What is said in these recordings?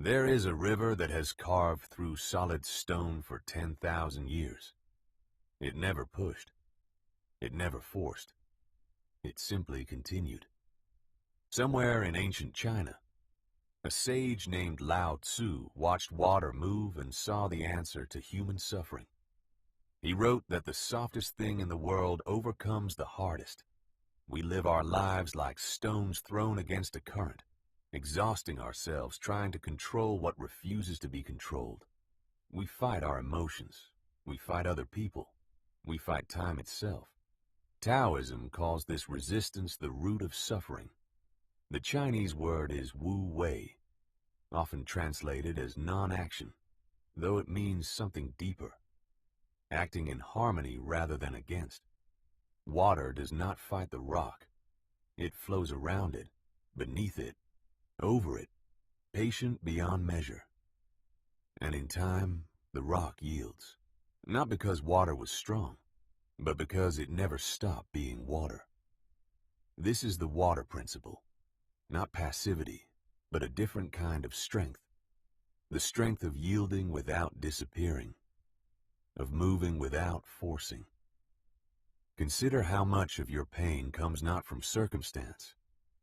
There is a river that has carved through solid stone for 10,000 years. It never pushed. It never forced. It simply continued. Somewhere in ancient China, a sage named Lao Tzu watched water move and saw the answer to human suffering. He wrote that the softest thing in the world overcomes the hardest. We live our lives like stones thrown against a current, exhausting ourselves trying to control what refuses to be controlled. We fight our emotions. We fight other people. We fight time itself. Taoism calls this resistance the root of suffering. The Chinese word is wu wei, often translated as non-action, though it means something deeper, acting in harmony rather than against. Water does not fight the rock. It flows around it, beneath it, over it, patient beyond measure. And in time, the rock yields, not because water was strong, but because it never stopped being water. This is the water principle, not passivity, but a different kind of strength, the strength of yielding without disappearing, of moving without forcing. Consider how much of your pain comes not from circumstance,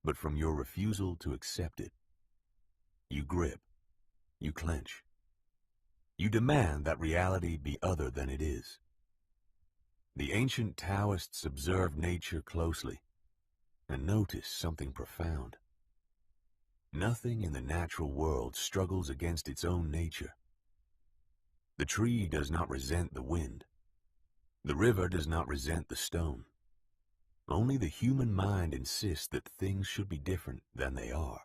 but from your refusal to accept it. You grip, you clench. You demand that reality be other than it is. The ancient Taoists observed nature closely and noticed something profound. Nothing in the natural world struggles against its own nature. The tree does not resent the wind. The river does not resent the stone. Only the human mind insists that things should be different than they are.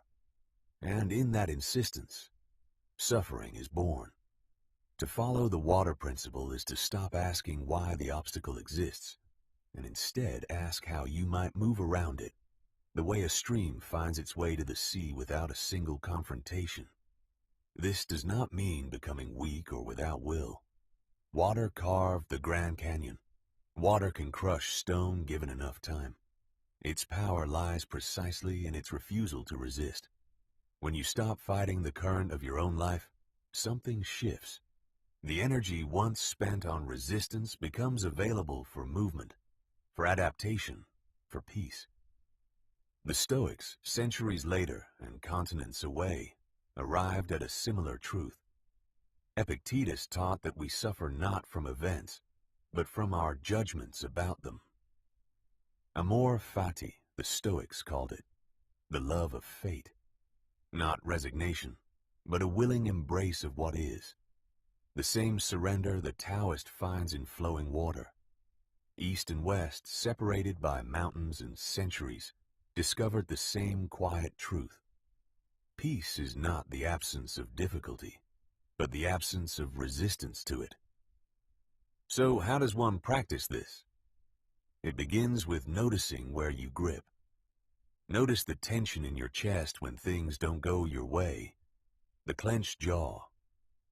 And in that insistence, suffering is born. To follow the water principle is to stop asking why the obstacle exists, and instead ask how you might move around it, the way a stream finds its way to the sea without a single confrontation. This does not mean becoming weak or without will. Water carved the Grand Canyon. Water can crush stone given enough time. Its power lies precisely in its refusal to resist. When you stop fighting the current of your own life, something shifts. The energy once spent on resistance becomes available for movement, for adaptation, for peace. The Stoics, centuries later and continents away, arrived at a similar truth. Epictetus taught that we suffer not from events, but from our judgments about them. Amor fati, the Stoics called it, the love of fate. Not resignation, but a willing embrace of what is. The same surrender the Taoist finds in flowing water. East and West, separated by mountains and centuries, discovered the same quiet truth. Peace is not the absence of difficulty, but the absence of resistance to it. So how does one practice this? It begins with noticing where you grip. Notice the tension in your chest when things don't go your way, the clenched jaw,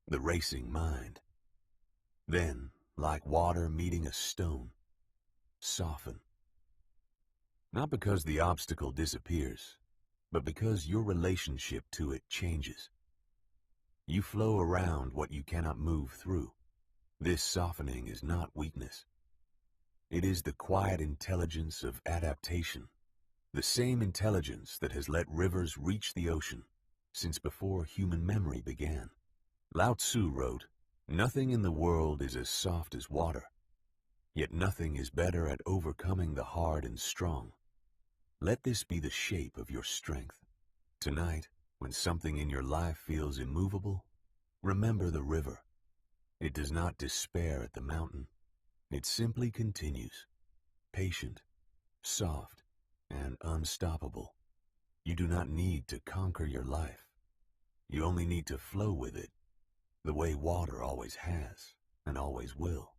the racing mind. Then, like water meeting a stone, soften. Not because the obstacle disappears, but because your relationship to it changes. You flow around what you cannot move through. This softening is not weakness. It is the quiet intelligence of adaptation, the same intelligence that has let rivers reach the ocean since before human memory began. Lao Tzu wrote, "Nothing in the world is as soft as water, yet nothing is better at overcoming the hard and strong." Let this be the shape of your strength. Tonight, when something in your life feels immovable, remember the river. It does not despair at the mountain. It simply continues, patient, soft, and unstoppable. You do not need to conquer your life. You only need to flow with it, the way water always has and always will.